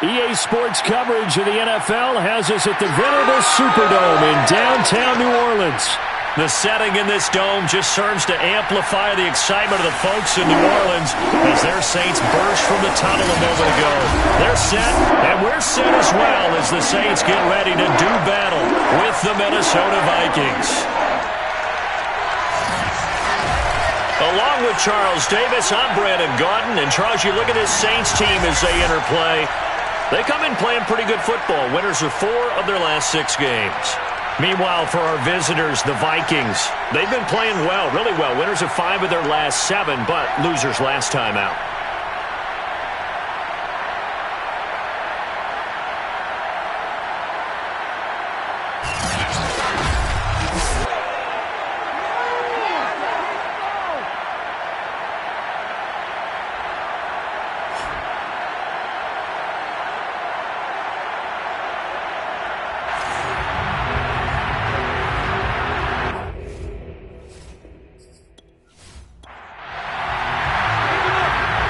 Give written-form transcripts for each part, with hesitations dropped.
EA Sports coverage of the NFL has us at the venerable Superdome in downtown New Orleans. The setting in this dome just serves to amplify the excitement of the folks in New Orleans as their Saints burst from the tunnel a moment ago. They're set, and we're set as well as the Saints get ready to do battle with the Minnesota Vikings. Along with Charles Davis, I'm Brandon Gaudin. And Charles, you look at this Saints team as they enter play. They come in playing pretty good football. Winners of 4 of their last 6 games. Meanwhile, for our visitors, the Vikings, they've been playing well, really well. Winners of 5 of their last 7, but losers last time out.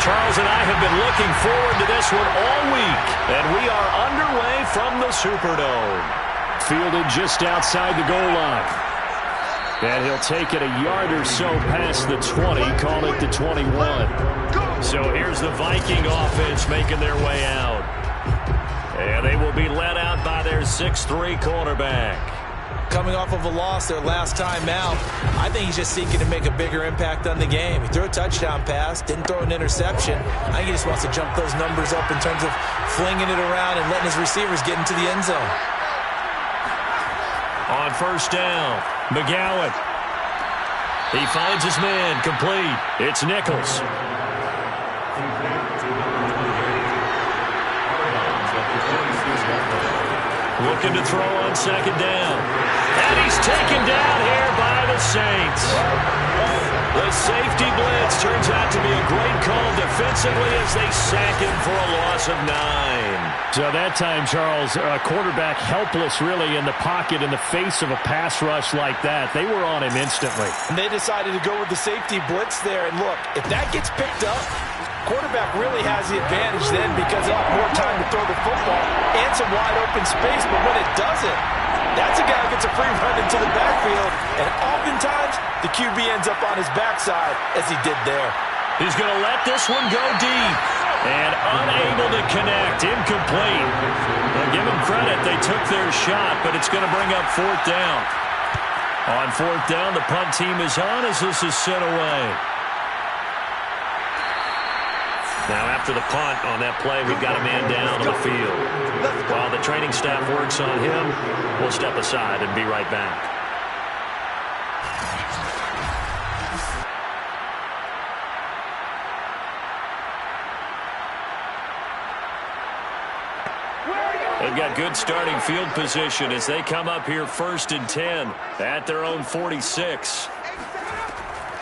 Charles and I have been looking forward to this one all week, and we are underway from the Superdome. Fielded just outside the goal line. And he'll take it a yard or so past the 20, call it the 21. So here's the Viking offense making their way out. And they will be led out by their 6'3" cornerback. Coming off of a loss their last time out, I think he's just seeking to make a bigger impact on the game. He threw a touchdown pass, didn't throw an interception. I think he just wants to jump those numbers up in terms of flinging it around and letting his receivers get into the end zone. On first down, McGowan. He finds his man, complete. It's Nichols. Looking to throw on second down. And he's taken down here by the Saints. The safety blitz turns out to be a great call defensively as they sack him for a loss of 9. So that time, Charles, a quarterback helpless really in the pocket in the face of a pass rush like that. They were on him instantly. And they decided to go with the safety blitz there. And look, if that gets picked up, quarterback really has the advantage then because he'll have more time to throw the football and some wide open space. But when it doesn't, that's a guy who gets a free run into the backfield. And oftentimes, the QB ends up on his backside as he did there. He's going to let this one go deep. And unable to connect. Incomplete. Well, give him credit. They took their shot, but it's going to bring up 4th down. On 4th down, the punt team is on as this is sent away. Now, after the punt on that play, we've got a man down on the field. While the training staff works on him, we'll step aside and be right back. They've got good starting field position as they come up here 1st and 10 at their own 46.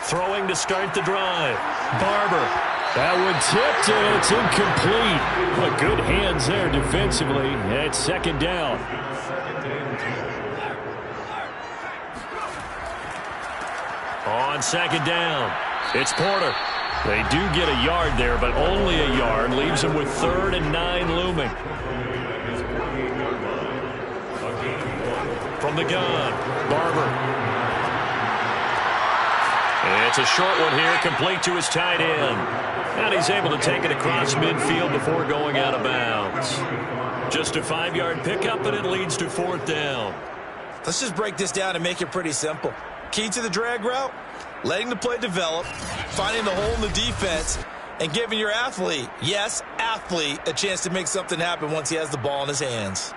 Throwing to start the drive. Barber. That one tipped, and it's incomplete. But good hands there defensively at 2nd down. On 2nd down, it's Porter. They do get a yard there, but only a yard. Leaves them with 3rd and 9 looming. From the gun, Barber. And it's a short one here, complete to his tight end. And he's able to take it across midfield before going out of bounds. Just a 5-yard pickup, and it leads to 4th down. Let's just break this down and make it pretty simple. Key to the drag route, letting the play develop, finding the hole in the defense, and giving your athlete, yes, athlete, a chance to make something happen once he has the ball in his hands.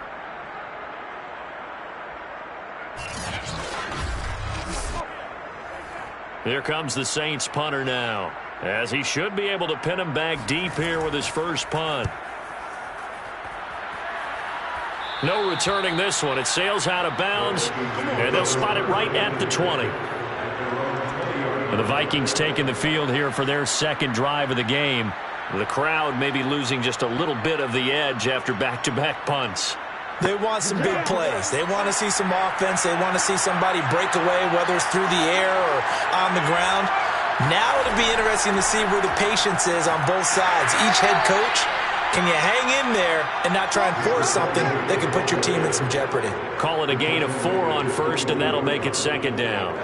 Here comes the Saints punter now, as he should be able to pin him back deep here with his first punt. No returning this one. It sails out of bounds, and they'll spot it right at the 20. And the Vikings taking the field here for their 2nd drive of the game. The crowd may be losing just a little bit of the edge after back-to-back punts. They want some big plays. They want to see some offense. They want to see somebody break away, whether it's through the air or on the ground. Now it'll be interesting to see where the patience is on both sides. Each head coach Can you hang in there and not try and force something that can put your team in some jeopardy? Call it a gain of 4 on first, and that'll make it second down.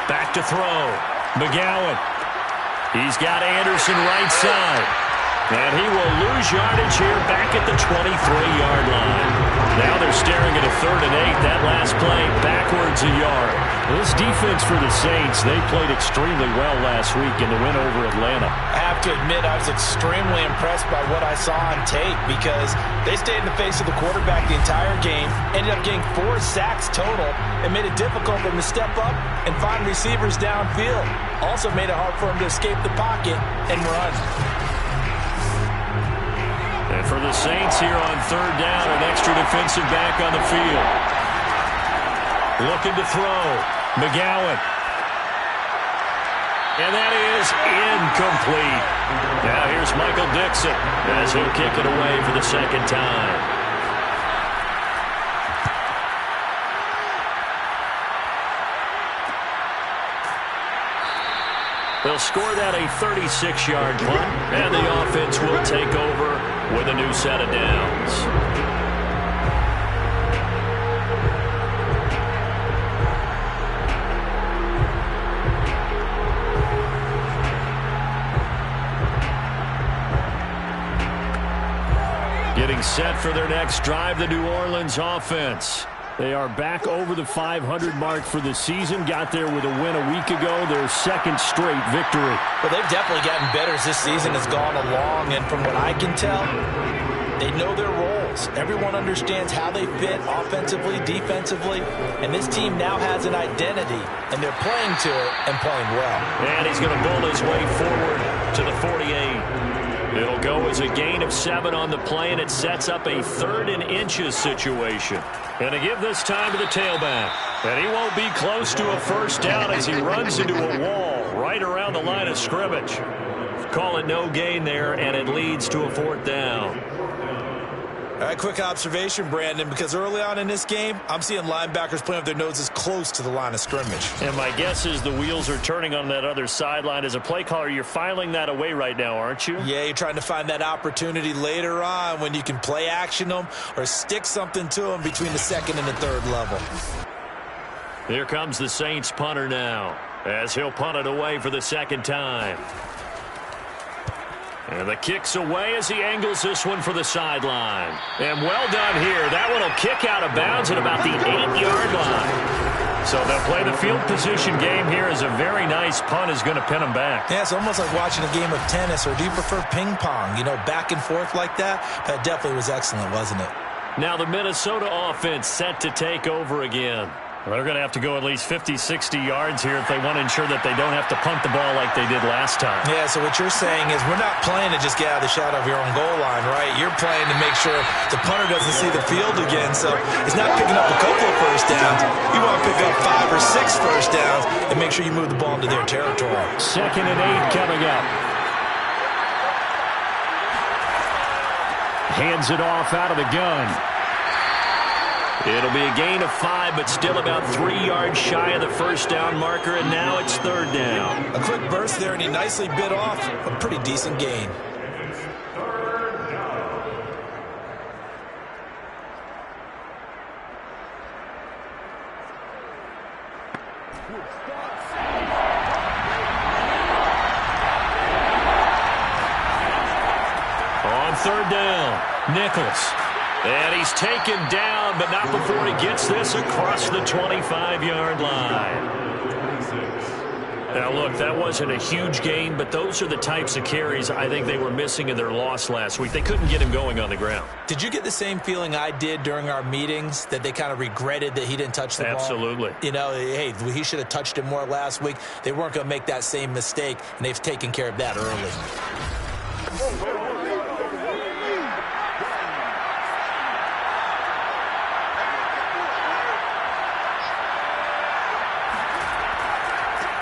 Back to throw. McGowan. He's got Anderson right side. And he will lose yardage here back at the 23-yard line. Now they're staring at a 3rd and 8. That last play backwards a yard. This defense for the Saints, they played extremely well last week in the win over Atlanta. I have to admit, I was extremely impressed by what I saw on tape because they stayed in the face of the quarterback the entire game, ended up getting 4 sacks total, and made it difficult for him to step up and find receivers downfield. Also made it hard for him to escape the pocket and run. And for the Saints here on 3rd down, an extra defensive back on the field. Looking to throw. McGowan. And that is incomplete. Now here's Michael Dixon as he'll kick it away for the 2nd time. They'll score that a 36-yard punt, and the offense will take over with a new set of downs. Getting set for their next drive, the New Orleans offense. They are back over the 500 mark for the season. Got there with a win a week ago. Their 2nd straight victory. Well, they've definitely gotten better as this season has gone along. And from what I can tell, they know their roles. Everyone understands how they fit offensively, defensively. And this team now has an identity. And they're playing to it and playing well. And he's going to bull his way forward to the 48. It'll go as a gain of 7 on the play, and it sets up a 3rd and inches situation. And to give this time to the tailback. And he won't be close to a 1st down as he runs into a wall right around the line of scrimmage. Call it no gain there, and it leads to a 4th down. All right, quick observation, Brandon, because early on in this game, I'm seeing linebackers playing with their noses close to the line of scrimmage. And my guess is the wheels are turning on that other sideline. As a play caller, you're filing that away right now, aren't you? Yeah, you're trying to find that opportunity later on when you can play action them or stick something to them between the 2nd and the 3rd level. Here comes the Saints punter now as he'll punt it away for the 2nd time. And the kick's away as he angles this one for the sideline. And well done here. That one will kick out of bounds at about the 8-yard line. So they'll play the field position game here as a very nice punt is going to pin them back. Yeah, it's almost like watching a game of tennis, or do you prefer ping pong? You know, back and forth like that? That definitely was excellent, wasn't it? Now the Minnesota offense set to take over again. Well, they're going to have to go at least 50, 60 yards here if they want to ensure that they don't have to punt the ball like they did last time. Yeah, so what you're saying is we're not playing to just get out of the shot of your own goal line, right? You're playing to make sure the punter doesn't see the field again. So it's not picking up a couple of 1st downs. You want to pick up 5 or 6 1st downs and make sure you move the ball into their territory. 2nd and 8 coming up. Hands it off out of the gun. It'll be a gain of 5, but still about 3 yards shy of the 1st down marker, and now it's 3rd down. A quick burst there, and he nicely bit off a pretty decent gain. On 3rd down, Nichols. And he's taken down, but not before he gets this across the 25-yard line. Now, look, that wasn't a huge gain, but those are the types of carries I think they were missing in their loss last week. They couldn't get him going on the ground. Did you get the same feeling I did during our meetings, that they kind of regretted that he didn't touch the ball? Absolutely. You know, hey, he should have touched it more last week. They weren't going to make that same mistake, and they've taken care of that early.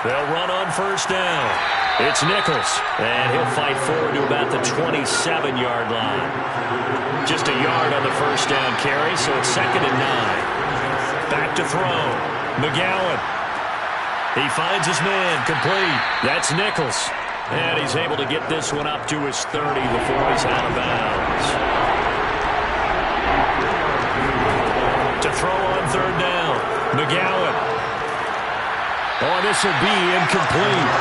They'll run on 1st down. It's Nichols, and he'll fight forward to about the 27-yard line. Just a yard on the 1st down carry, so it's 2nd and 9. Back to throw. McGowan. He finds his man, complete. That's Nichols. And he's able to get this one up to his 30 before he's out of bounds. To throw on third down, McGowan. Oh, this will be incomplete.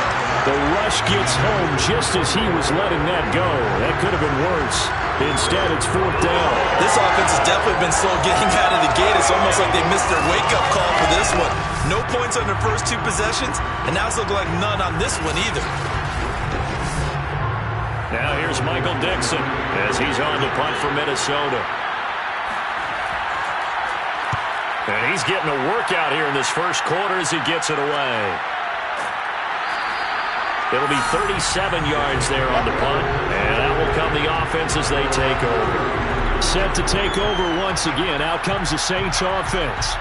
The rush gets home just as he was letting that go. That could have been worse. Instead, it's fourth down. This offense has definitely been slow getting out of the gate. It's almost like they missed their wake-up call for this one. No points on their first 2 possessions, and now it's looking like none on this one either. Now here's Michael Dixon as he's on to punt for Minnesota. And he's getting a workout here in this first quarter as he gets it away. It'll be 37 yards there on the punt, and that will come the offense as they take over. Set to take over once again. Out comes the Saints offense.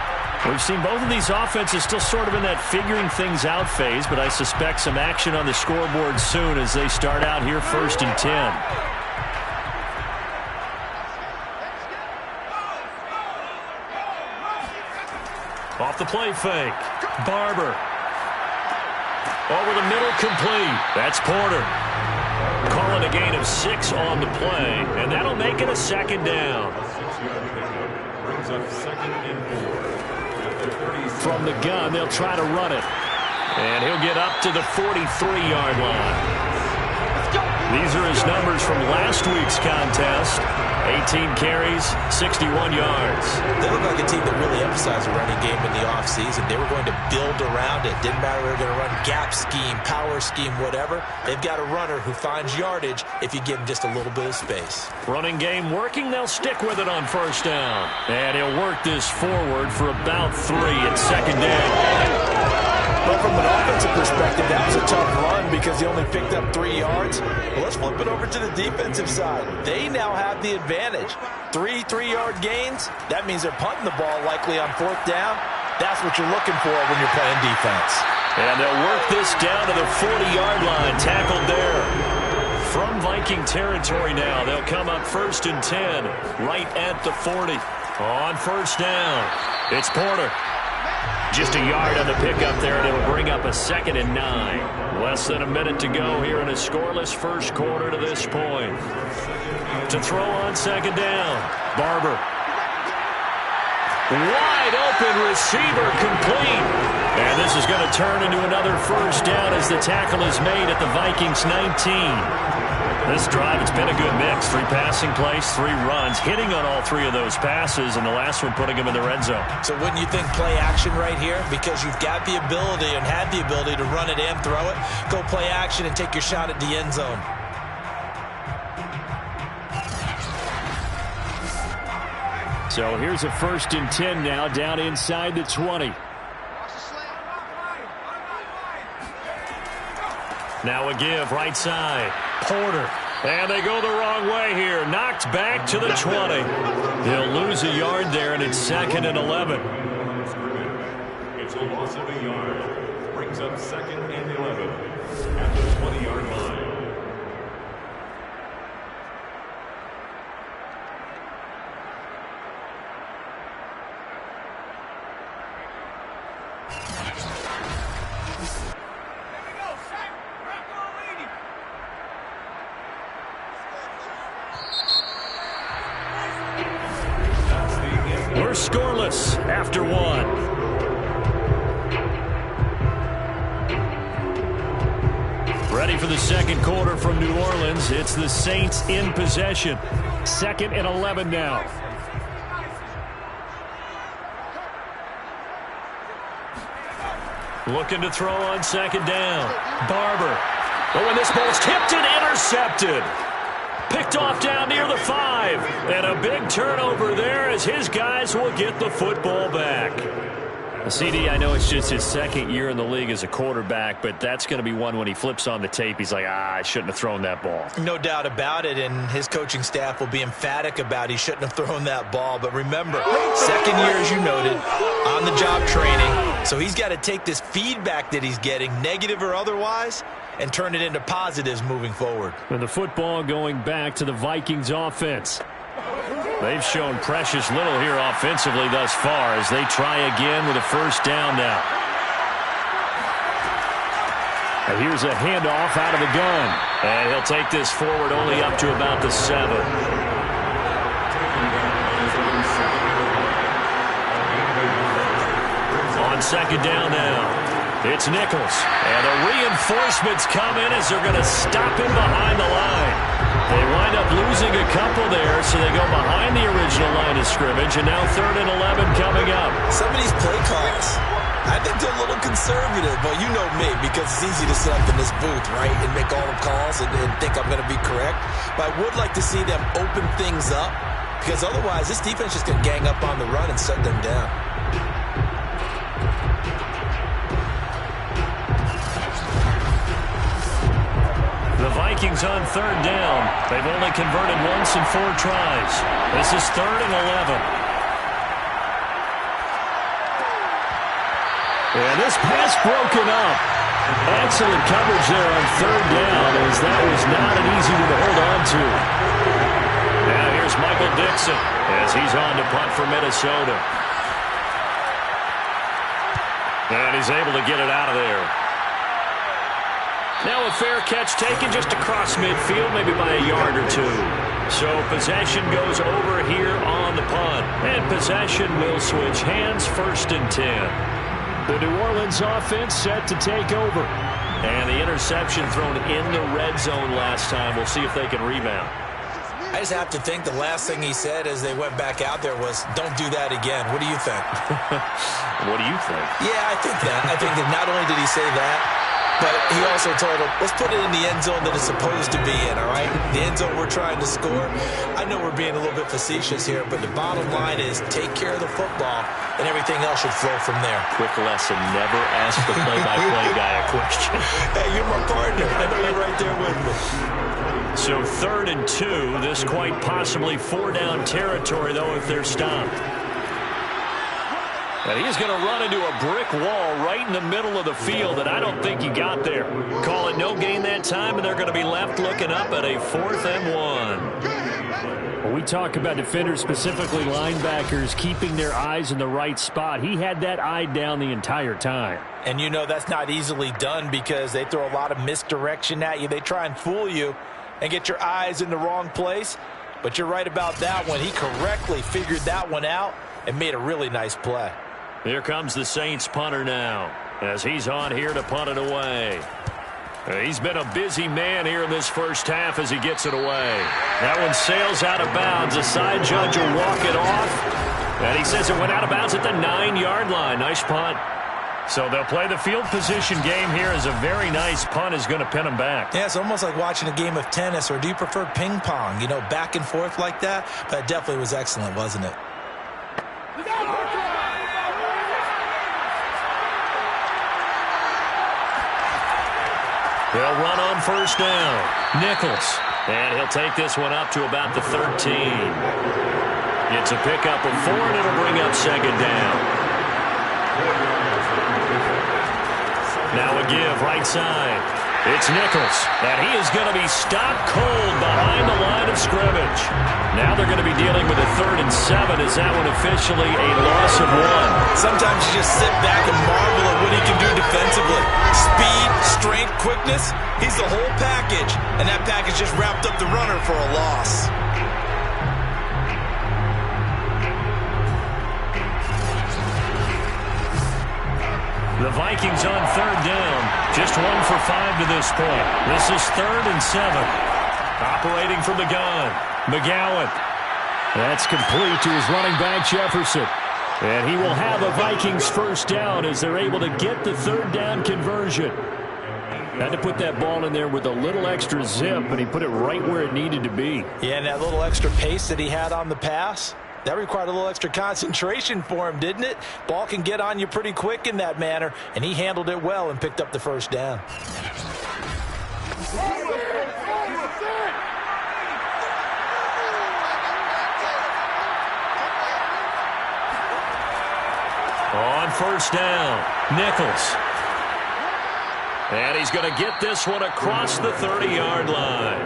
We've seen both of these offenses still sort of in that figuring things out phase, but I suspect some action on the scoreboard soon as they start out here first and 10. Off the play fake. Barber. Over the middle, complete. That's Porter. Calling a gain of 6 on the play, and that'll make it a second down. Brings up second and 4. From the gun, they'll try to run it. And he'll get up to the 43-yard line. These are his numbers from last week's contest. 18 carries, 61 yards. They look like a team that really emphasized the running game in the offseason. They were going to build around it. Didn't matter if they were going to run gap scheme, power scheme, whatever. They've got a runner who finds yardage if you give him just a little bit of space. Running game working. They'll stick with it on first down. And he'll work this forward for about 3 at second down. But from an offensive perspective, that was a tough run because he only picked up 3 yards. Well, let's flip it over to the defensive side. They now have the advantage. 3 3-yard gains. That means they're punting the ball likely on fourth down. That's what you're looking for when you're playing defense. And they'll work this down to the 40-yard line. Tackled there. From Viking territory now, they'll come up first and 10, right at the 40. On first down, it's Porter. Just a yard on the pickup there, and it'll bring up a second and 9. Less than a minute to go here in a scoreless first quarter to this point. To throw on second down, Barber. Wide open receiver, complete. And this is going to turn into another first down as the tackle is made at the Vikings 19. This drive, it's been a good mix. 3 passing plays, 3 runs, hitting on all 3 of those passes, and the last one putting him in the red zone. So wouldn't you think play action right here? Because you've got the ability and had the ability to run it and throw it. Go play action and take your shot at the end zone. So here's a first and 10 now, down inside the 20. Now a give, right side. Porter. And they go the wrong way here. Knocked back to the 20. He'll lose a yard there, and it's second and 11. It's a loss of a yard. Brings up second and 11 at the 20-yard line. We're scoreless after 1. Ready for the second quarter from New Orleans. It's the Saints in possession. Second and 11 now. Looking to throw on second down. Barber. Oh, and this ball's tipped and intercepted. Picked off down near the 5. And a big turnover there as his guys will get the football back. CD, I know it's just his second year in the league as a quarterback, but that's going to be one when he flips on the tape, he's like, I shouldn't have thrown that ball. No doubt about it, and his coaching staff will be emphatic about he shouldn't have thrown that ball. But remember, second year, as you noted, on-the-job training. So he's got to take this feedback that he's getting, negative or otherwise, and turn it into positives moving forward. And the football going back to the Vikings offense. They've shown precious little here offensively thus far as they try again with a first down now. And here's a handoff out of the gun. And he'll take this forward only up to about the 7. On second down now, it's Nichols. And the reinforcements come in as they're going to stop him behind the line. They wind up losing a couple there, so they go behind the original line of scrimmage, and now 3rd and 11 coming up. Some of these play calls, I think they're a little conservative, but you know me, because it's easy to sit up in this booth, right, and make all the calls and think I'm going to be correct. But I would like to see them open things up, because otherwise this defense is going to gang up on the run and shut them down. The Vikings on 3rd down. They've only converted once in 4 tries. This is 3rd and 11. And this pass broken up. Excellent coverage there on 3rd down, as that was not an easy one to hold on to. Now here's Michael Dixon as he's on to punt for Minnesota. And he's able to get it out of there. Now a fair catch taken just across midfield, maybe by a yard or 2. So possession goes over here on the punt. And possession will switch hands, 1st and 10. The New Orleans offense set to take over. And the interception thrown in the red zone last time. We'll see if they can rebound. I just have to think the last thing he said as they went back out there was, don't do that again. What do you think? What do you think? Yeah, I think that. I think that not only did he say that, but he also told him, let's put it in the end zone that it's supposed to be in, all right? The end zone we're trying to score. I know we're being a little bit facetious here, but the bottom line is take care of the football, and everything else should flow from there. Quick lesson, never ask the play-by-play guy a question. Hey, you're my partner. I know you're right there with me. So 3rd and 2, this quite possibly 4-down territory, though, if they're stopped. And he's going to run into a brick wall right in the middle of the field, and I don't think he got there. Call it no gain that time, and they're going to be left looking up at a 4th and 1. When we talk about defenders, specifically linebackers, keeping their eyes in the right spot, he had that eye down the entire time. And you know that's not easily done because they throw a lot of misdirection at you. They try and fool you and get your eyes in the wrong place. But you're right about that one. He correctly figured that one out and made a really nice play. Here comes the Saints punter now as he's on here to punt it away. He's been a busy man here in this first half as he gets it away. That one sails out of bounds. The side judge will walk it off. And he says it went out of bounds at the 9-yard line. Nice punt. So they'll play the field position game here as a very nice punt is going to pin them back. Yeah, it's almost like watching a game of tennis, or do you prefer ping pong? You know, back and forth like that? But it definitely was excellent, wasn't it? They'll run on 1st down. Nichols. And he'll take this one up to about the 13. It's a pickup of 4, and it'll bring up 2nd down. Now a give right side. It's Nichols. And he is going to be stopped cold behind the line of scrimmage. Now they're going to be dealing with a 3rd and 7. Is that one officially a loss of 1? Sometimes you just sit back and marvel at what he can do defensively. Speed, strength, quickness. He's the whole package. And that package just wrapped up the runner for a loss. The Vikings on 3rd down. Just 1 for 5 to this point. This is 3rd and 7. Operating from the gun. McGowan. That's complete to his running back, Jefferson. And he will have a Vikings 1st down as they're able to get the 3rd down conversion. Had to put that ball in there with a little extra zip, and he put it right where it needed to be. Yeah, and that little extra pace that he had on the pass, that required a little extra concentration for him, didn't it? Ball can get on you pretty quick in that manner, and he handled it well and picked up the 1st down. On 1st down, Nichols. And he's going to get this one across the 30-yard line.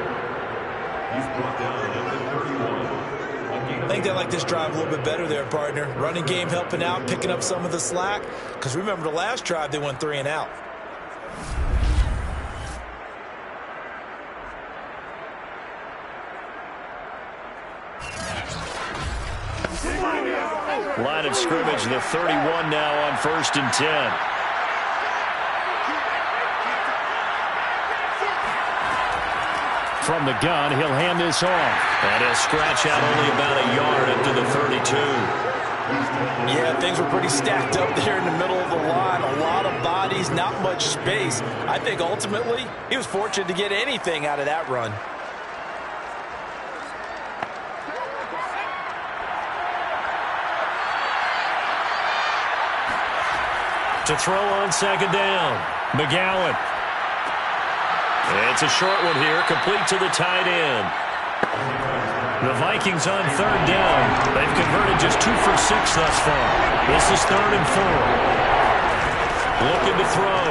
He's brought down at the 31. I think they like this drive a little bit better there, partner. Running game helping out, picking up some of the slack. Because remember the last drive, they went 3 and out. scrimmage, the 31 now on 1st and 10. From the gun, he'll hand this off. And he'll scratch out only about a yard up to the 32. Yeah, things were pretty stacked up there in the middle of the line. A lot of bodies, not much space. I think ultimately he was fortunate to get anything out of that run. To throw on 2nd down, McGowan. It's a short one here, complete to the tight end. The Vikings on 3rd down. They've converted just 2 for 6 thus far. This is 3rd and 4. Looking to throw.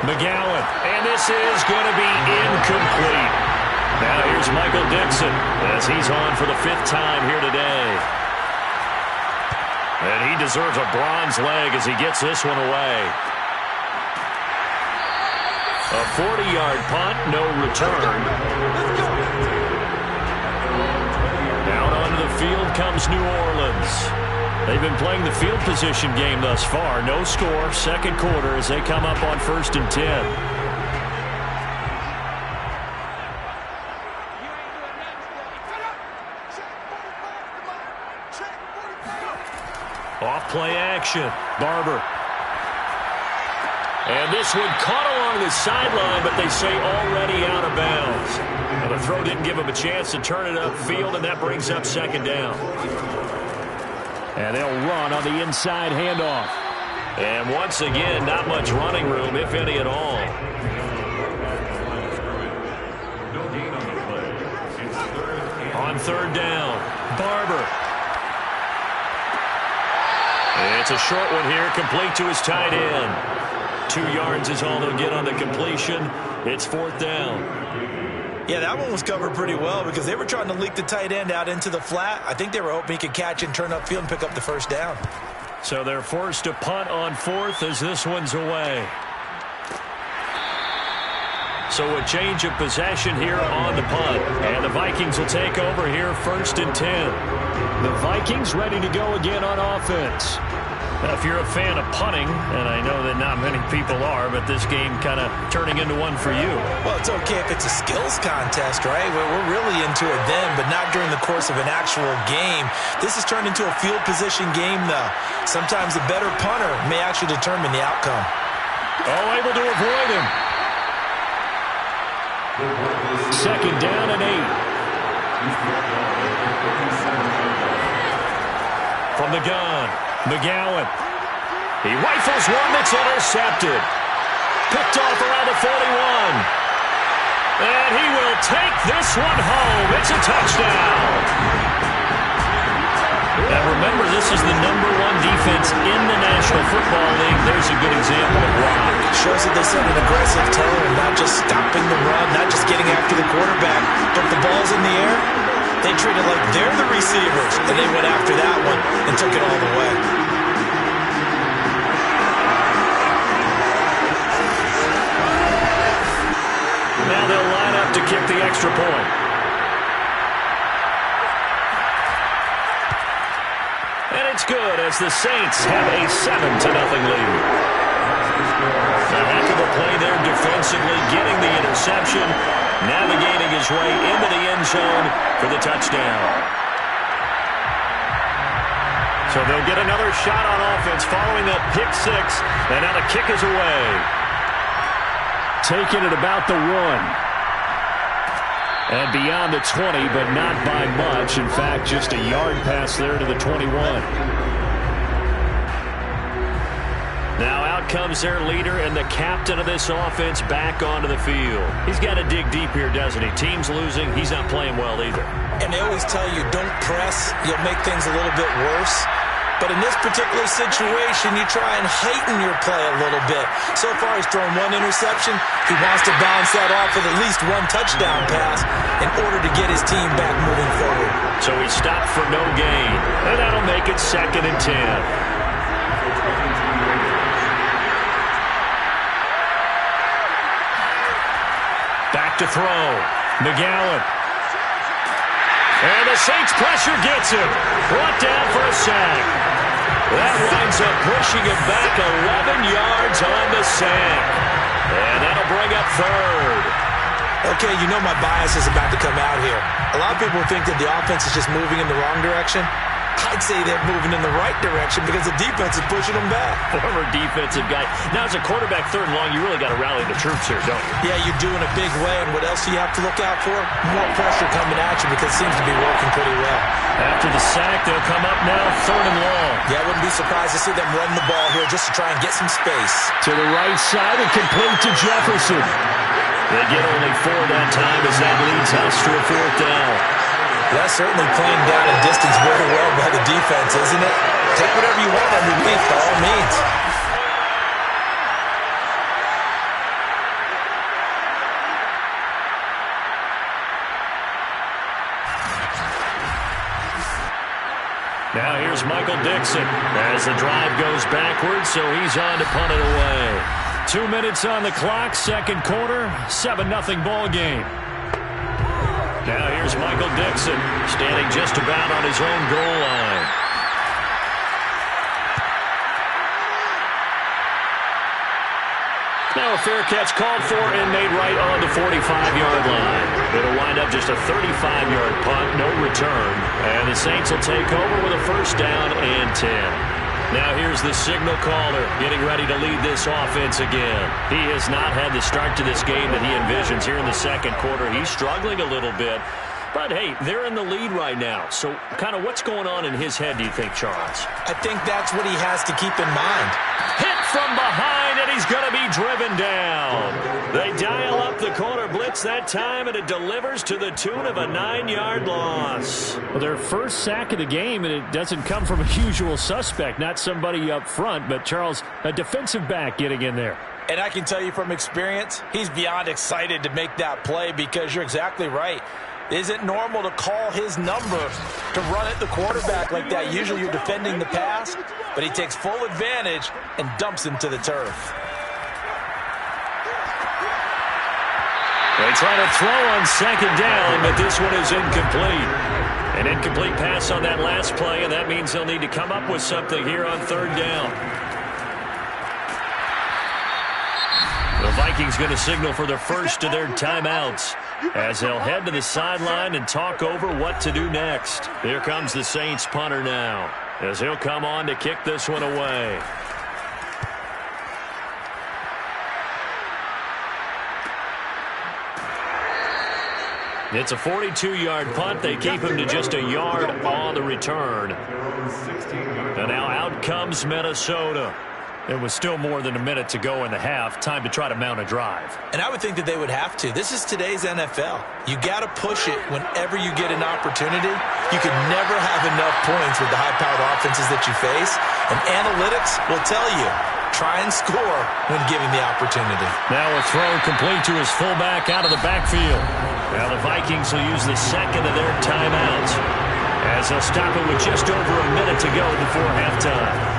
McGowan. And this is going to be incomplete. Now here's Michael Dixon as he's on for the 5th time here today. And he deserves a bronze leg as he gets this one away. A 40-yard punt, no return. Out onto the field comes New Orleans. They've been playing the field position game thus far. No score, 2nd quarter as they come up on 1st and 10. Off play action. Barber. And this one caught along the sideline, but they say already out of bounds. Well, the throw didn't give him a chance to turn it upfield, and that brings up 2nd down. And they'll run on the inside handoff. And once again, not much running room, if any at all. On 3rd down, Barber. It's a short one here, complete to his tight end. 2 yards is all they'll get on the completion. It's 4th down. Yeah, that one was covered pretty well because they were trying to leak the tight end out into the flat. I think they were hoping he could catch and turn upfield and pick up the 1st down. So they're forced to punt on 4th as this one's away. So a change of possession here on the punt. And the Vikings will take over here 1st and 10. The Vikings ready to go again on offense. If you're a fan of punting, and I know that not many people are, but this game kind of turning into one for you. Well, it's okay if it's a skills contest, right? We're really into it then, but not during the course of an actual game. This has turned into a field position game, though. Sometimes a better punter may actually determine the outcome. Oh, able to avoid him. 2nd down and 8. From the gun, McGowan. He rifles one that's intercepted. Picked off around the 41. And he will take this one home. It's a touchdown. Now remember, this is the #1 defense in the National Football League. There's a good example of why. Shows that they set an aggressive tone, not just stopping the run, not just getting after the quarterback, but the ball's in the air. They treat it like they're the receivers, and they went after that one and took it all the way. Now they'll line up to kick the extra point. And it's good as the Saints have a 7-0 lead. A heck of a play there defensively, getting the interception, navigating his way into the end zone for the touchdown. So they'll get another shot on offense following that pick 6, and now the kick is away. Taking it about the 1. And beyond the 20, but not by much. In fact, just a yard pass there to the 21. Now out comes their leader and the captain of this offense back onto the field. He's got to dig deep here, doesn't he? Team's losing. He's not playing well either. And they always tell you, don't press. You'll make things a little bit worse. But in this particular situation, you try and heighten your play a little bit. So far, he's thrown 1 interception. He wants to bounce that off with at least 1 touchdown pass in order to get his team back moving forward. So he stopped for no gain. And that'll make it 2nd and 10. Back to throw. McGowan. And the Saints pressure gets him. Brought down for a sack. That winds up pushing him back 11 yards on the sack. And that'll bring up third. Okay, you know my bias is about to come out here. A lot of people think that the offense is just moving in the wrong direction. I'd say they're moving in the right direction because the defense is pushing them back. Former defensive guy. Now, as a quarterback, third and long, you really got to rally the troops here, don't you? Yeah, you're doing a big way, and what else do you have to look out for? More pressure coming at you because it seems to be working pretty well. After the sack, they'll come up now, third and long. Yeah, I wouldn't be surprised to see them run the ball here just to try and get some space. To the right side and complete to Jefferson. They get only 4 that time as that leads us to a fourth down. That's certainly playing down a distance very well by the defense, isn't it? Take whatever you want underneath, by all means. Now here's Michael Dixon as the drive goes backwards, so he's on to punt it away. 2 minutes on the clock, second quarter, 7-0 ball game. Now here's Michael Dixon, standing just about on his own goal line. Now a fair catch called for and made right on the 45-yard line. It'll wind up just a 35-yard punt, no return. And the Saints will take over with a first down and 10. Now here's the signal caller getting ready to lead this offense again. He has not had the start to this game that he envisions here in the second quarter. He's struggling a little bit. But, hey, they're in the lead right now. So kind of what's going on in his head, do you think, Charles? I think that's what he has to keep in mind. Hit from behind, and he's going to be driven down. They dial up the corner blitz that time, and it delivers to the tune of a 9-yard loss. Well, their first sack of the game, and it doesn't come from a usual suspect, not somebody up front, but, Charles, a defensive back getting in there. And I can tell you from experience, he's beyond excited to make that play because you're exactly right. It isn't normal to call his number to run at the quarterback like that. Usually you're defending the pass, but he takes full advantage and dumps him to the turf. They try to throw on second down, but this one is incomplete. An incomplete pass on that last play, and that means they'll need to come up with something here on third down. The Vikings going to signal for the first of their timeouts as they'll head to the sideline and talk over what to do next. Here comes the Saints punter now as he'll come on to kick this one away. It's a 42-yard punt. They keep him to just a yard on the return. And now out comes Minnesota. It was still more than a minute to go in the half. Time to try to mount a drive. And I would think that they would have to. This is today's NFL. You got to push it whenever you get an opportunity. You can never have enough points with the high-powered offenses that you face. And analytics will tell you, try and score when given the opportunity. Now a throw complete to his fullback out of the backfield. Now the Vikings will use the second of their timeouts as they'll stop it with just over a minute to go before halftime.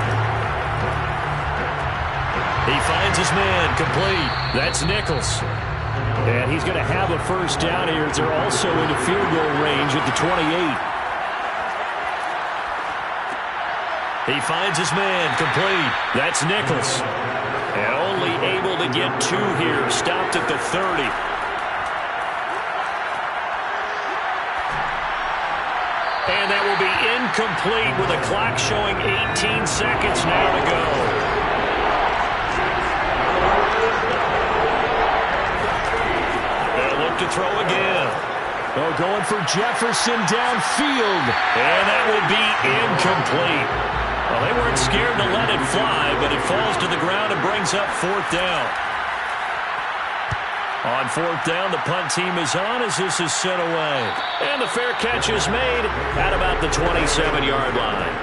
He finds his man complete. That's Nichols. And he's going to have a first down here. They're also into field goal range at the 28. He finds his man complete. That's Nichols. And only able to get 2 here. Stopped at the 30. And that will be incomplete with the clock showing 18 seconds now to go. To throw again. Oh, going for Jefferson downfield. And that will be incomplete. Well, they weren't scared to let it fly, but it falls to the ground and brings up fourth down. On fourth down, the punt team is on as this is sent away. And the fair catch is made at about the 27-yard line.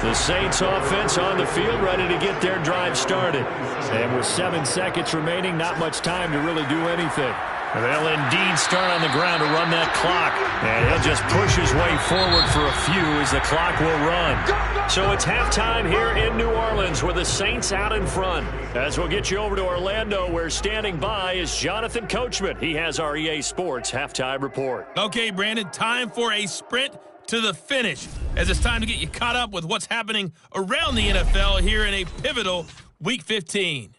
The Saints offense on the field ready to get their drive started. And with 7 seconds remaining, not much time to really do anything. They'll indeed start on the ground to run that clock. And he'll just push his way forward for a few as the clock will run. So it's halftime here in New Orleans with the Saints out in front. As we'll get you over to Orlando, where standing by is Jonathan Coachman. He has our EA Sports halftime report. Okay, Brandon, time for a sprint to the finish. as it's time to get you caught up with what's happening around the NFL here in a pivotal Week 15.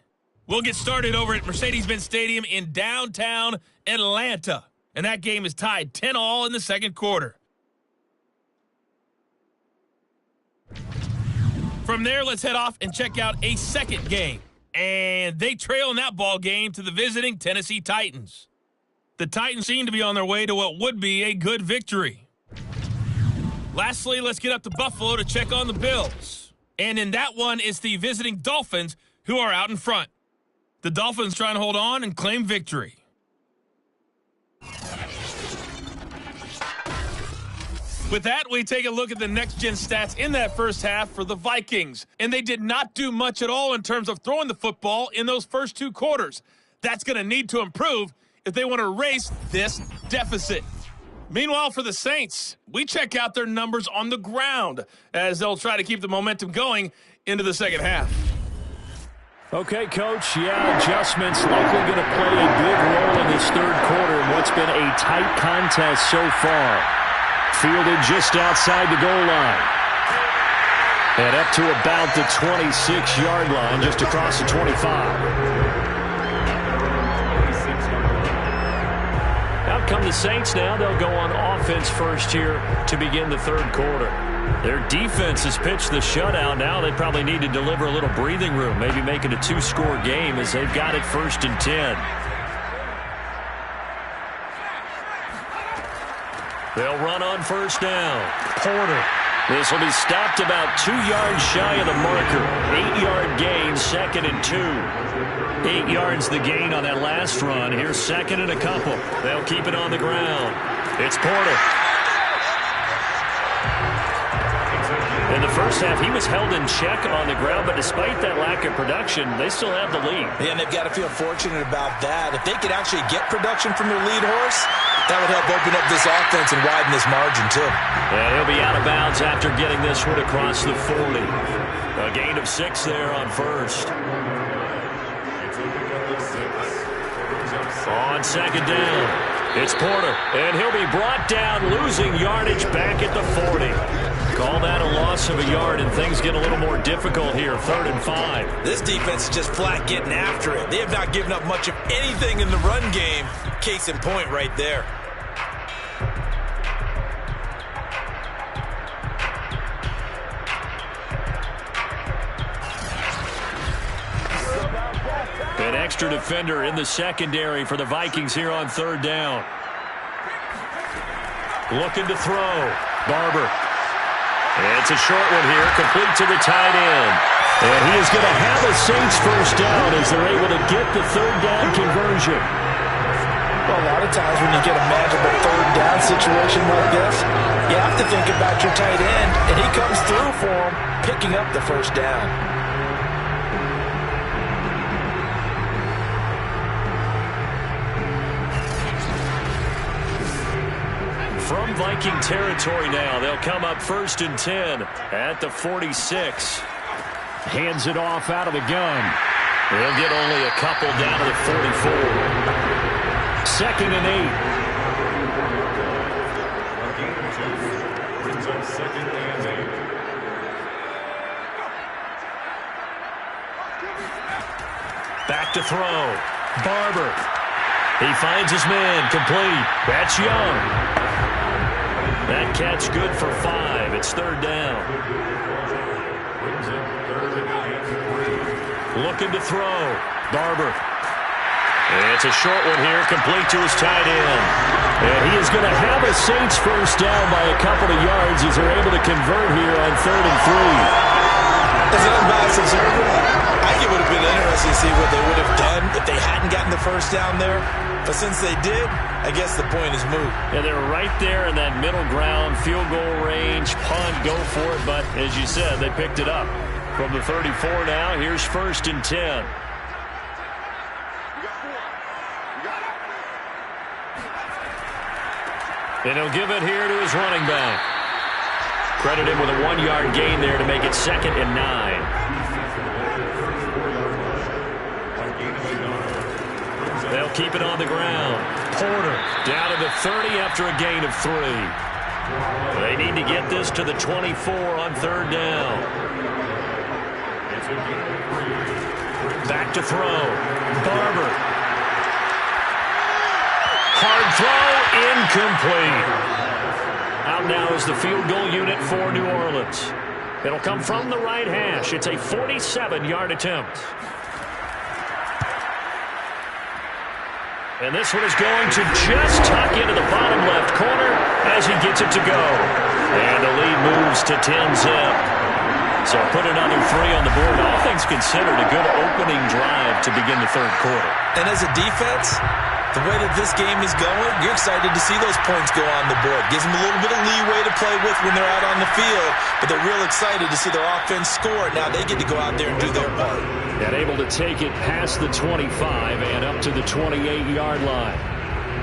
We'll get started over at Mercedes-Benz Stadium in downtown Atlanta, and that game is tied 10-all in the second quarter. From there, let's head off and check out a second game, and they trail in that ball game to the visiting Tennessee Titans. The Titans seem to be on their way to what would be a good victory. Lastly, let's get up to Buffalo to check on the Bills. And in that one, it's the visiting Dolphins who are out in front. The Dolphins trying to hold on and claim victory. With that, we take a look at the next-gen stats in that first half for the Vikings. And they did not do much at all in terms of throwing the football in those first two quarters. That's going to need to improve if they want to erase this deficit. Meanwhile, for the Saints, we check out their numbers on the ground as they'll try to keep the momentum going into the second half. Okay, Coach, adjustments likely going to play a big role in this third quarter in what's been a tight contest so far. Fielded just outside the goal line. And up to about the 26-yard line, just across the 25. Out come the Saints now. They'll go on offense first here to begin the third quarter. Their defense has pitched the shutout. Now they probably need to deliver a little breathing room, maybe make it a two-score game as they've got it 1st and 10. They'll run on first down. Porter. This will be stopped about 2 yards shy of the marker. 8-yard gain, 2nd and 2. 8 yards the gain on that last run. Here's 2nd and a couple. They'll keep it on the ground. It's Porter. In the first half, he was held in check on the ground, but despite that lack of production, they still have the lead. Yeah, and they've got to feel fortunate about that. If they could actually get production from their lead horse, that would help open up this offense and widen this margin, too. And he'll be out of bounds after getting this one across the 40. A gain of 6 there on first. On second down, it's Porter, and he'll be brought down, losing yardage back at the 40. Call that a loss of a yard, and things get a little more difficult here, 3rd and 5. This defense is just flat getting after it. They have not given up much of anything in the run game. Case in point right there. An extra defender in the secondary for the Vikings here on 3rd down. Looking to throw. Barber. It's a short one here, complete to the tight end. And he is going to have a Saints first down as they're able to get the 3rd down conversion. Well, a lot of times when you get a magical 3rd down situation like this, you have to think about your tight end, and he comes through for him, picking up the first down. From Viking territory now, they'll come up 1st and 10 at the 46. Hands it off out of the gun. They'll get only a couple down to the 44. 2nd and 8. Brings up 2nd and 8. Back to throw. Barber. He finds his man, complete. That's Young. That catch good for 5. It's 3rd down. Looking to throw. Barber. It's a short one here, complete to his tight end. And he is going to have a Saints first down by a couple of yards as they're able to convert here on 3rd and 3. As an unbiased observer, I think it would have been interesting to see what they would have done if they hadn't gotten the first down there. But since they did, I guess the point is moot. Yeah, they're right there in that middle ground, field goal range, punt, go for it. But as you said, they picked it up. From the 34 now, here's 1st and 10. And he'll give it here to his running back. Credit him with a 1-yard gain there to make it 2nd and 9. They'll keep it on the ground. Porter down to the 30 after a gain of 3. They need to get this to the 24 on third down. Back to throw. Barber. Hard throw, incomplete. Out now is the field goal unit for New Orleans. It'll come from the right hash. It's a 47-yard attempt. And this one is going to just tuck into the bottom left corner as he gets it to go. And the lead moves to 10-zip. So put another 3 on the board. All things considered, a good opening drive to begin the third quarter. And as a defense, the way that this game is going, you're excited to see those points go on the board. Gives them a little bit of leeway to play with when they're out on the field, but they're real excited to see their offense score. Now they get to go out there and do their part. And able to take it past the 25 and up to the 28-yard line.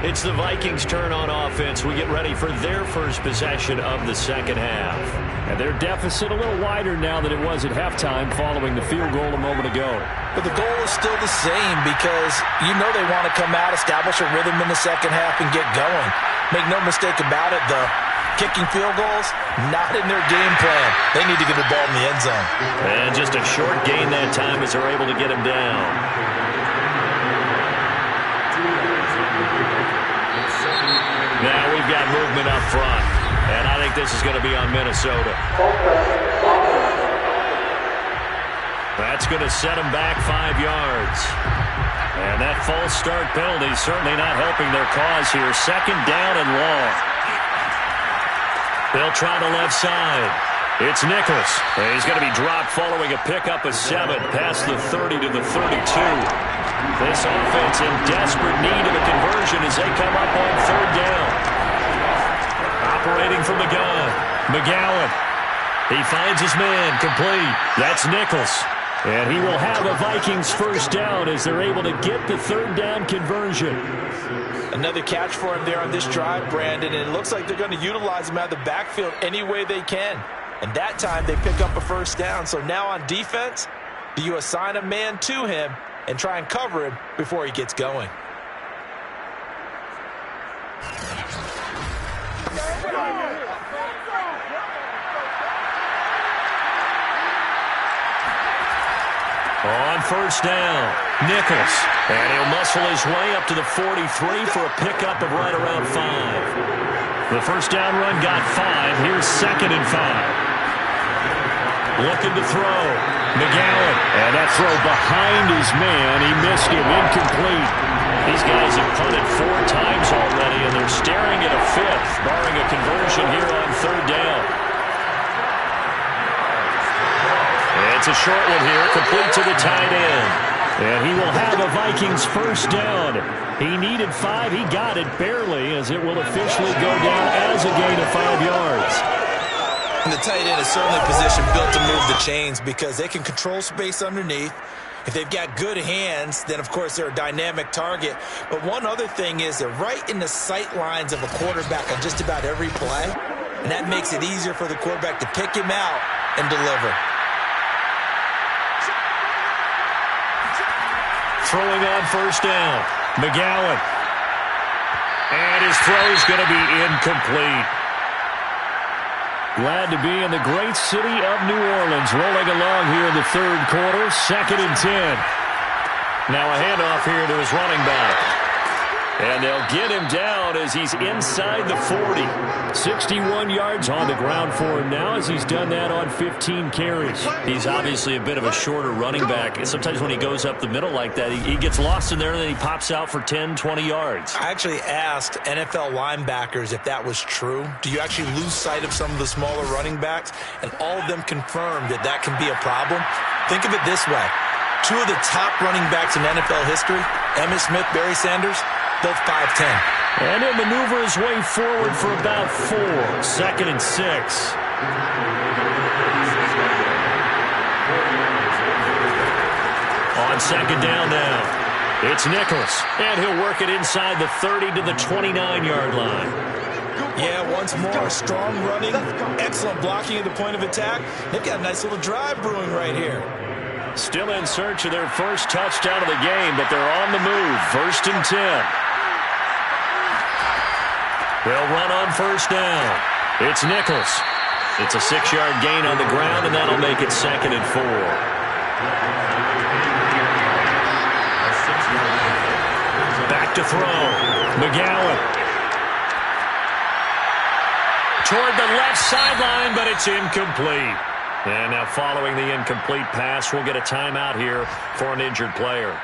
It's the Vikings' turn on offense. We get ready for their first possession of the second half. And their deficit a little wider now than it was at halftime following the field goal a moment ago. But the goal is still the same because you know they want to come out, establish a rhythm in the second half, and get going. Make no mistake about it, though. Kicking field goals, not in their game plan. They need to get the ball in the end zone. And just a short gain that time as they're able to get him down. Now we've got movement up front. And I think this is going to be on Minnesota. That's going to set them back 5 yards. And that false start penalty certainly not helping their cause here. Second down and long. They'll try the left side. It's Nichols. He's going to be dropped following a pickup of 7 past the 30 to the 32. This offense in desperate need of a conversion as they come up on third down. Operating from the gun. McGowan. He finds his man complete. That's Nichols. And he will have a Vikings first down as they're able to get the third down conversion. Another catch for him there on this drive, Brandon, and it looks like they're going to utilize him out of the backfield any way they can. And that time they pick up a first down. So now on defense, do you assign a man to him and try and cover him before he gets going? On first down, Nichols. And he'll muscle his way up to the 43 for a pickup of right around 5. The first down run got 5. Here's 2nd and 5. Looking to throw. McGowan. And that throw behind his man. He missed him. Incomplete. These guys have punted 4 times already, and they're staring at a 5th, barring a conversion here on third down. It's a short one here, complete to the tight end. And he will have a Vikings first down. He needed 5. He got it barely as it will officially go down as a gain of 5 yards. And the tight end is certainly a position built to move the chains because they can control space underneath. If they've got good hands, then, of course, they're a dynamic target. But one other thing is they're right in the sight lines of a quarterback on just about every play. And that makes it easier for the quarterback to pick him out and deliver. Throwing on first down, McGowan. And his throw is going to be incomplete. Glad to be in the great city of New Orleans, rolling along here in the third quarter, 2nd and 10. Now a handoff here to his running back. And they'll get him down as he's inside the 40. 61 yards on the ground for him now as he's done that on 15 carries. He's obviously a bit of a shorter running back. And sometimes when he goes up the middle like that, he gets lost in there and then he pops out for 10, 20 yards. I actually asked NFL linebackers if that was true. Do you actually lose sight of some of the smaller running backs? And all of them confirmed that that can be a problem. Think of it this way. 2 of the top running backs in NFL history, Emmitt Smith, Barry Sanders, both 5'10". And he'll maneuver his way forward for about 4. 2nd and 6. On second down now, it's Nichols. And he'll work it inside the 30 to the 29-yard line. Yeah, once more, strong running, excellent blocking at the point of attack. They've got a nice little drive brewing right here. Still in search of their first touchdown of the game, but they're on the move. 1st and 10. They'll run on first down. It's Nichols. It's a 6-yard gain on the ground, and that'll make it 2nd and 4. Back to throw. McGowan. Toward the left sideline, but it's incomplete. And now following the incomplete pass, we'll get a timeout here for an injured player.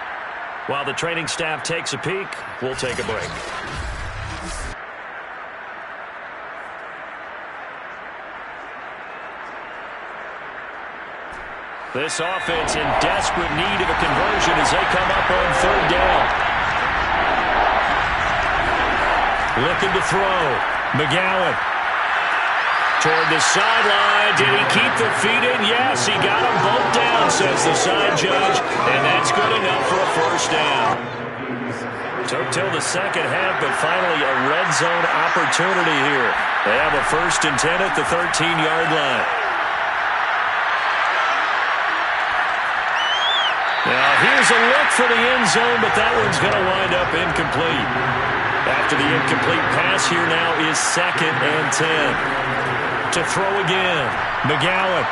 While the training staff takes a peek, we'll take a break. This offense in desperate need of a conversion as they come up on 3rd down. Looking to throw. McGowan. Toward the sideline. Did he keep the feet in? Yes, he got them both down, says the side judge. And that's good enough for a 1st down. Took till the second half, but finally a red zone opportunity here. They have a 1st and 10 at the 13-yard line. Now here's a look for the end zone, but that one's going to wind up incomplete. After the incomplete pass, here now is 2nd and 10. To throw again. McGowan.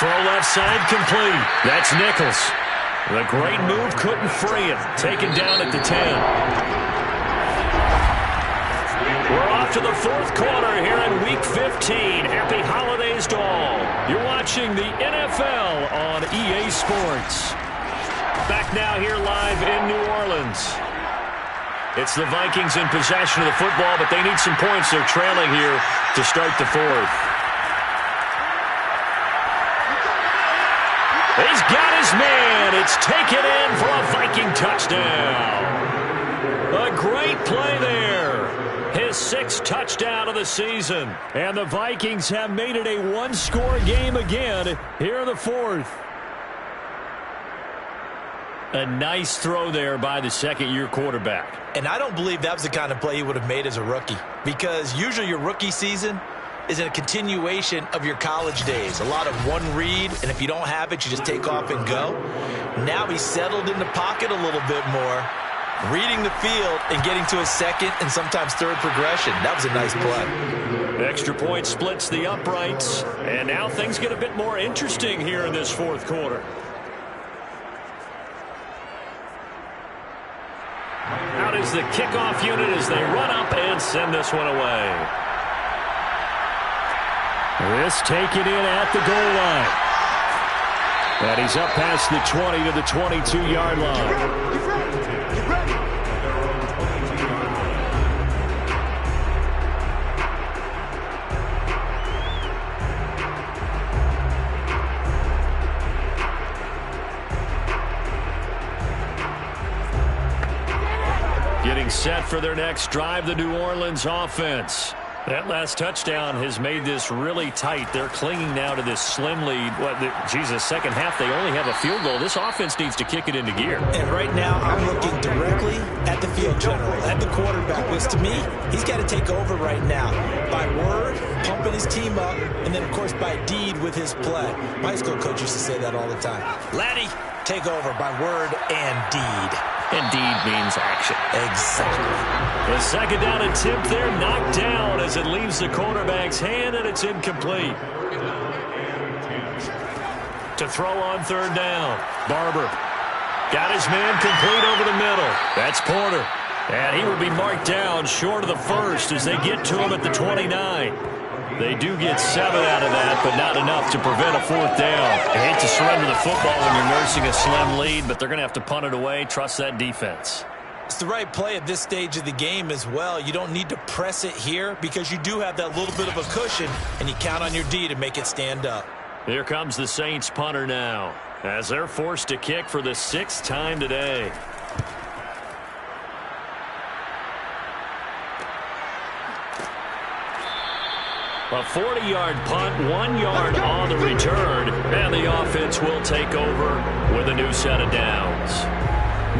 Throw left side complete. That's Nichols. The great move couldn't free him. Taken down at the 10. We're off to the 4th quarter here in Week 15. Happy holidays to all. You're watching the NFL on EA Sports. Back now here live in New Orleans. It's the Vikings in possession of the football, but they need some points. They're trailing here to start the 4th. He's got his man. It's taken in for a Viking touchdown. A great play there. His 6th touchdown of the season. And the Vikings have made it a 1-score game again here in the 4th. A nice throw there by the 2nd-year quarterback. And I don't believe that was the kind of play he would have made as a rookie, because usually your rookie season is a continuation of your college days. A lot of one read, and if you don't have it, you just take off and go. Now he's settled in the pocket a little bit more, reading the field and getting to his 2nd and sometimes 3rd progression. That was a nice play. Extra point splits the uprights, and now things get a bit more interesting here in this 4th quarter. Out is the kickoff unit as they run up and send this one away. This taken in at the goal line. And he's up past the 20 to the 22-yard line. Getting set for their next drive, the New Orleans offense. That last touchdown has made this really tight. They're clinging now to this slim lead. Second half, they only have a field goal. This offense needs to kick it into gear. And right now, I'm looking directly at the field general, at the quarterback. Because to me, he's got to take over right now. By word, pumping his team up, and then, of course, by deed with his play. My high school coach used to say that all the time. Laddie, take over by word and deed. And deed means action. Exactly. The 2nd down attempt there knocked down as it leaves the quarterback's hand, and it's incomplete. To throw on 3rd down. Barber got his man complete over the middle. That's Porter. And he will be marked down short of the 1st as they get to him at the 29. They do get 7 out of that, but not enough to prevent a 4th down. I hate to surrender the football when you're nursing a slim lead, but they're going to have to punt it away. Trust that defense. It's the right play at this stage of the game as well. You don't need to press it here because you do have that little bit of a cushion, and you count on your D to make it stand up. Here comes the Saints punter now as they're forced to kick for the 6th time today. A 40-yard punt, 1 yard on the return, and the offense will take over with a new set of downs.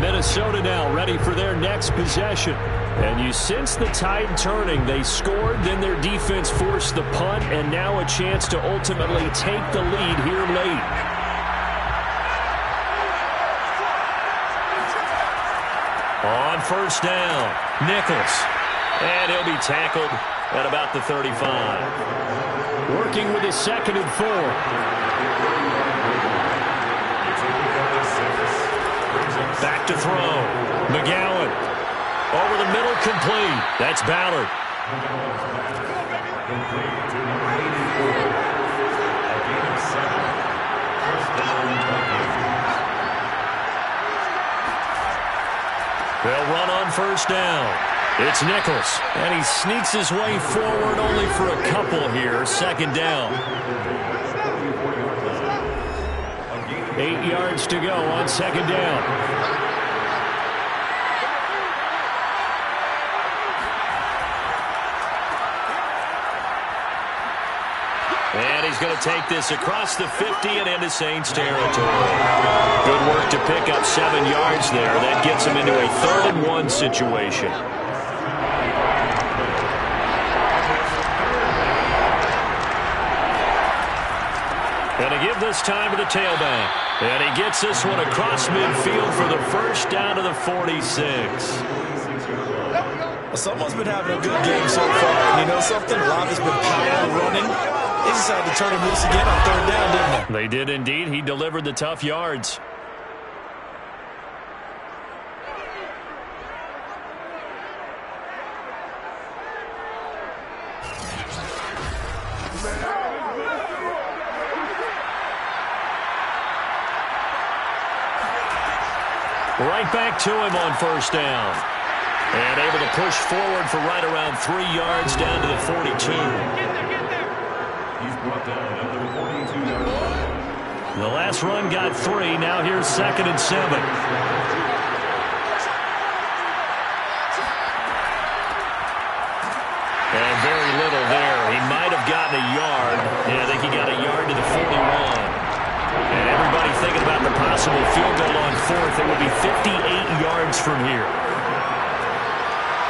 Minnesota now ready for their next possession. And you sense the tide turning. They scored, then their defense forced the punt, and now a chance to ultimately take the lead here late. On 1st down, Nichols. And he'll be tackled at about the 35. Working with his 2nd and 4. Back to throw. McGowan. Over the middle, complete. That's Ballard. They'll run on first down. It's Nichols, and he sneaks his way forward only for a couple here. 2nd down. 8 yards to go on 2nd down. And he's going to take this across the 50 and into Saints territory. Good work to pick up 7 yards there. That gets him into a 3rd and 1 situation. And to give this time to the tailback. And he gets this one across midfield for the first down to the 46. Well, someone's been having a good game so far. And you know something? Rob has been power running. They decided to turn him loose again on 3rd down, didn't they? They did indeed. He delivered the tough yards. Right back to him on first down. And able to push forward for right around 3 yards down to the 42. He's brought down at the 42-yard line. The last run got 3. Now here's 2nd and 7. And very little there. He might have gotten a yard. Yeah, I think he got a yard to the 41. And everybody thinking about the possible field goal on 4th. It would be 58 yards from here.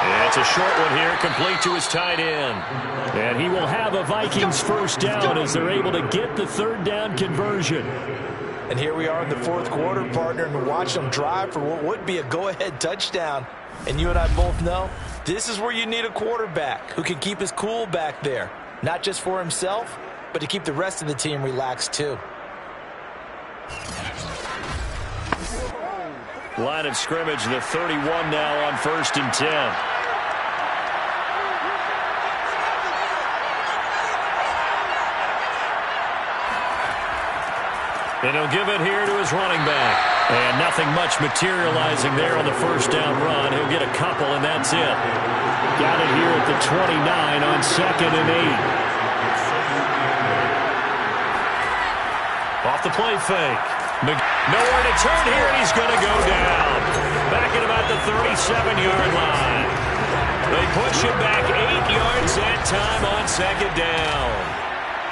And it's a short one here, complete to his tight end. And he will have a Vikings first down as they're able to get the 3rd down conversion. And here we are in the 4th quarter, partner, and watch them drive for what would be a go-ahead touchdown. And you and I both know this is where you need a quarterback who can keep his cool back there. Not just for himself, but to keep the rest of the team relaxed too. Line of scrimmage, the 31 now on 1st and 10. And he'll give it here to his running back. And nothing much materializing there on the first down run. He'll get a couple, and that's it. Got it here at the 29 on 2nd and 8. Off the play fake. Nowhere to turn here, and he's going to go down. Back at about the 37-yard line. They push him back 8 yards that time on 2nd down.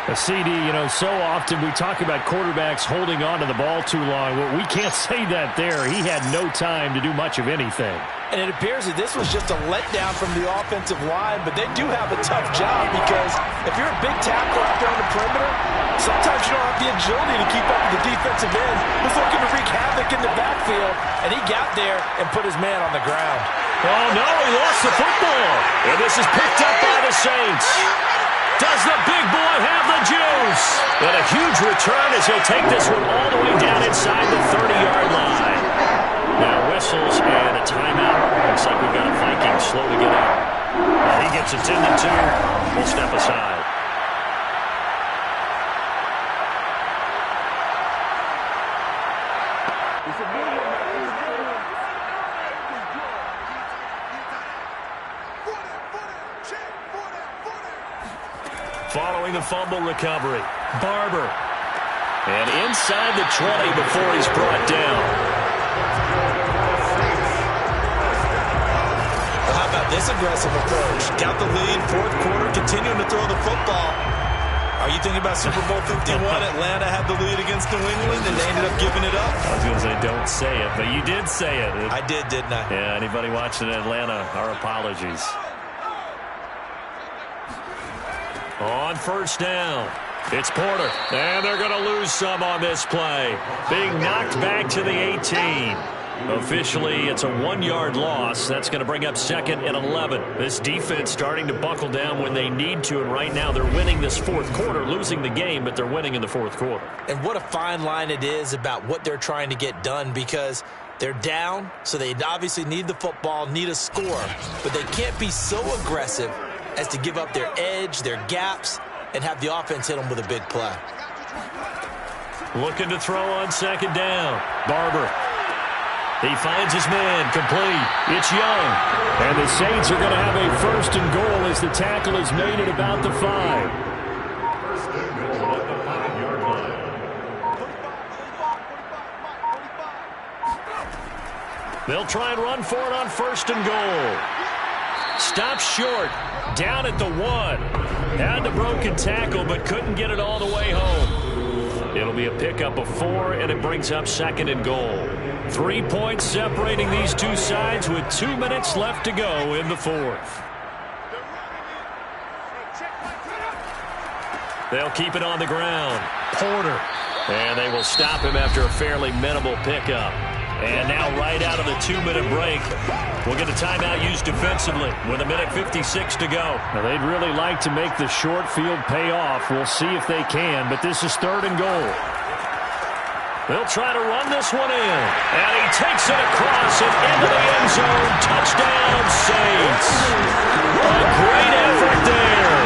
A CD, you know, so often we talk about quarterbacks holding on to the ball too long. Well, we can't say that there. He had no time to do much of anything. And it appears that this was just a letdown from the offensive line, but they do have a tough job because if you're a big tackle out there on the perimeter, sometimes you don't have the agility to keep up with the defensive end who's looking to wreak havoc in the backfield, and he got there and put his man on the ground. Oh, no, he lost the football. And this is picked up by the Saints. Does the big boy have the juice? And a huge return as he'll take this one all the way down inside the 30-yard line. Now whistles and a timeout. Looks like we've got a Viking slow to get up. He gets attended to. We'll step aside. Following the fumble recovery, Barber. And inside the 20 before he's brought down. Well, how about this aggressive approach? Got the lead, 4th quarter, continuing to throw the football. Are you thinking about Super Bowl 51? Atlanta had the lead against New England, and they ended up giving it up. I was going to say, don't say it, but you did say it. I did, didn't I? Yeah, anybody watching Atlanta, our apologies. On first down, it's Porter, and they're going to lose some on this play. Being knocked back to the 18. Officially, it's a 1-yard loss. That's going to bring up 2nd and 11. This defense starting to buckle down when they need to, and right now they're winning this fourth quarter, losing the game, but they're winning in the fourth quarter. And what a fine line it is about what they're trying to get done, because they're down, so they obviously need the football, need a score, but they can't be so aggressive as to give up their edge, their gaps, and have the offense hit them with a big play. Looking to throw on 2nd down. Barber. He finds his man, complete. It's Young. And the Saints are going to have a 1st and goal as the tackle is made at about the 5. 1st and goal at the 5-yard line. They'll try and run for it on 1st and goal. Stops short. Down at the 1. Had the broken tackle, but couldn't get it all the way home. It'll be a pickup of 4, and it brings up 2nd and goal. 3 points separating these two sides with 2 minutes left to go in the 4th. They'll keep it on the ground. Porter. And they will stop him after a fairly minimal pickup. And now right out of the 2-minute break, we'll get a timeout used defensively with 1:56 to go. Now they'd really like to make the short field pay off. We'll see if they can, but this is 3rd and goal. They'll try to run this one in. And he takes it across and into the end zone. Touchdown, Saints. A great effort there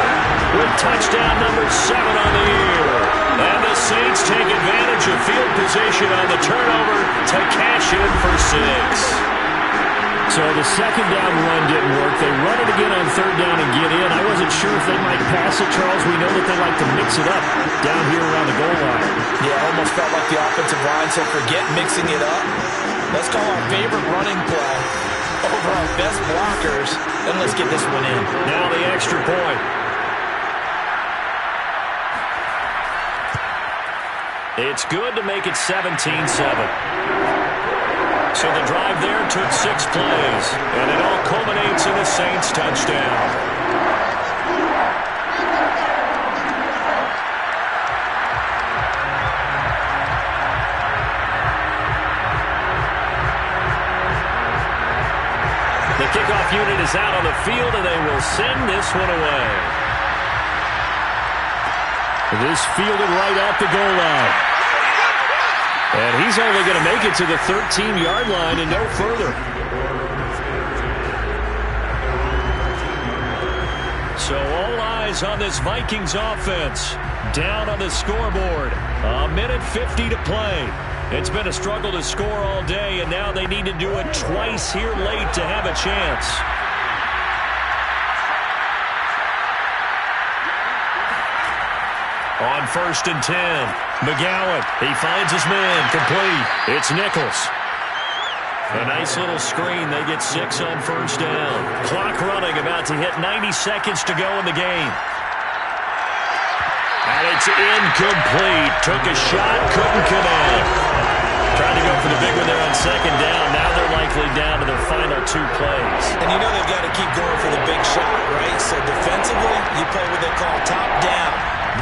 with touchdown number 7 on the year. And the Saints take advantage of field position on the turnover to cash in for 6. So the 2nd down run didn't work. They run it again on 3rd down and get in. I wasn't sure if they might pass it, Charles. We know that they like to mix it up down here around the goal line. Yeah, almost felt like the offensive line said, forget mixing it up. Let's call our favorite running play over our best blockers, and let's get this one in. Now the extra point. It's good to make it 17-7. So the drive there took 6 plays, and it all culminates in a Saints touchdown. The kickoff unit is out on the field, and they will send this one away. This fielded right at the goal line. And he's only going to make it to the 13-yard line and no further. So all eyes on this Vikings offense. Down on the scoreboard. 1:50 to play. It's been a struggle to score all day, and now they need to do it twice here late to have a chance. On 1st and 10, McGowan, he finds his man, complete. It's Nichols. A nice little screen. They get 6 on 1st down. Clock running, about to hit 90 seconds to go in the game. And it's incomplete. Took a shot, couldn't connect. Tried to go for the big one there on 2nd down. Now they're likely down to their final 2 plays. And you know they've got to keep going for the big shot, right? So defensively, you play what they call top down.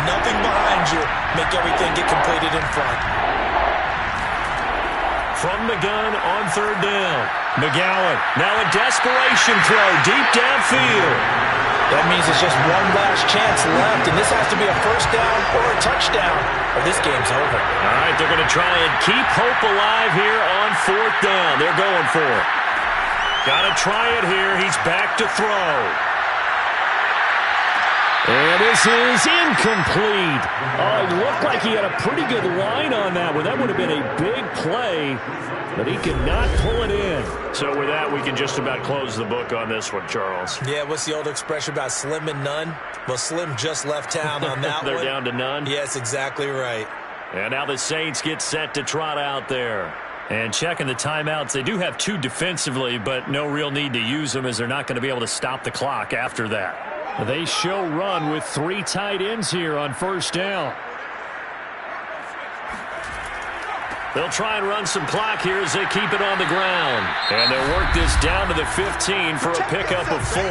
Nothing behind you. Make everything get completed in front. From the gun on 3rd down. McGowan. Now a desperation throw deep downfield. That means it's just one last chance left, and this has to be a 1st down or a touchdown, or this game's over. All right, they're going to try and keep hope alive here on 4th down. They're going for it. Got to try it here. He's back to throw. And this is incomplete. Oh, it looked like he had a pretty good line on that one. That would have been a big play, but he could not pull it in. So with that, we can just about close the book on this one, Charles. Yeah, what's the old expression about slim and none? Well, Slim just left town on that They're one. down to none? Yes, exactly right. And now the Saints get set to trot out there. And checking the timeouts, they do have 2 defensively, but no real need to use them as they're not going to be able to stop the clock after that. They show run with 3 tight ends here on 1st down. They'll try and run some clock here as they keep it on the ground. And they'll work this down to the 15 for a pickup of 4.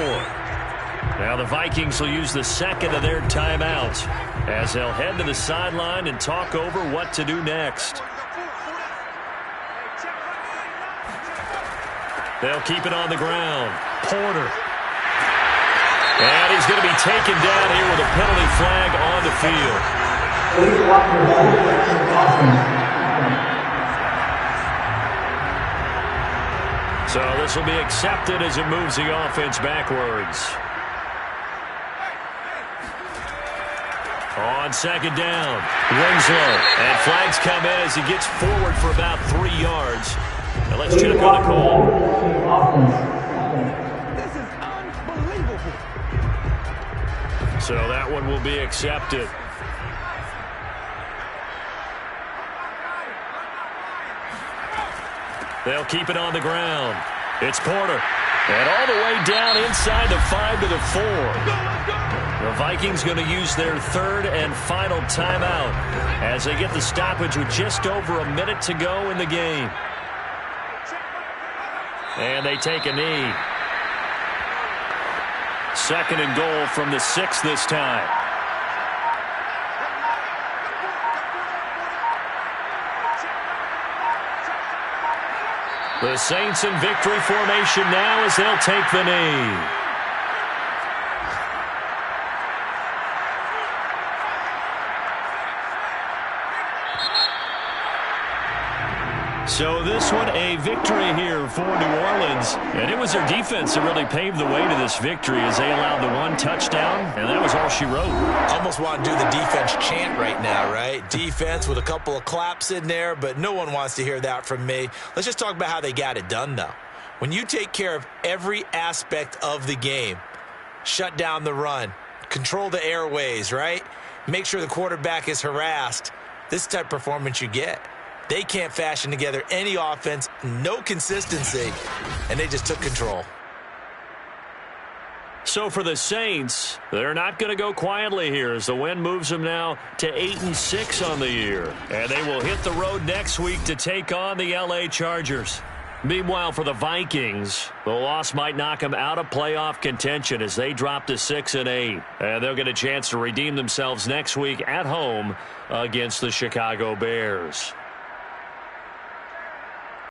Now the Vikings will use the 2nd of their timeouts as they'll head to the sideline and talk over what to do next. They'll keep it on the ground. Porter. And he's going to be taken down here with a penalty flag on the field. So this will be accepted as it moves the offense backwards. On second down, Winslow. And flags come in as he gets forward for about 3 yards. Now let's check on the call. This is unbelievable. So that one will be accepted. They'll keep it on the ground. It's Porter. And all the way down inside the 5 to the 4. The Vikings going to use their third and final timeout as they get the stoppage with just over a minute to go in the game. And they take a knee. Second and goal from the 6 this time. The Saints in victory formation now as they'll take the knee. So this one a victory here for New Orleans. And it was their defense that really paved the way to this victory as they allowed the 1 touchdown. And that was all she wrote. Almost want to do the defense chant right now, right? Defense with a couple of claps in there, but no one wants to hear that from me. Let's just talk about how they got it done, though. When you take care of every aspect of the game, shut down the run, control the airways, right? Make sure the quarterback is harassed. This type of performance you get. They can't fashion together any offense, no consistency, and they just took control. So for the Saints, they're not going to go quietly here as the win moves them now to 8-6 on the year. And they will hit the road next week to take on the LA Chargers. Meanwhile, for the Vikings, the loss might knock them out of playoff contention as they drop to 6-8. And they'll get a chance to redeem themselves next week at home against the Chicago Bears.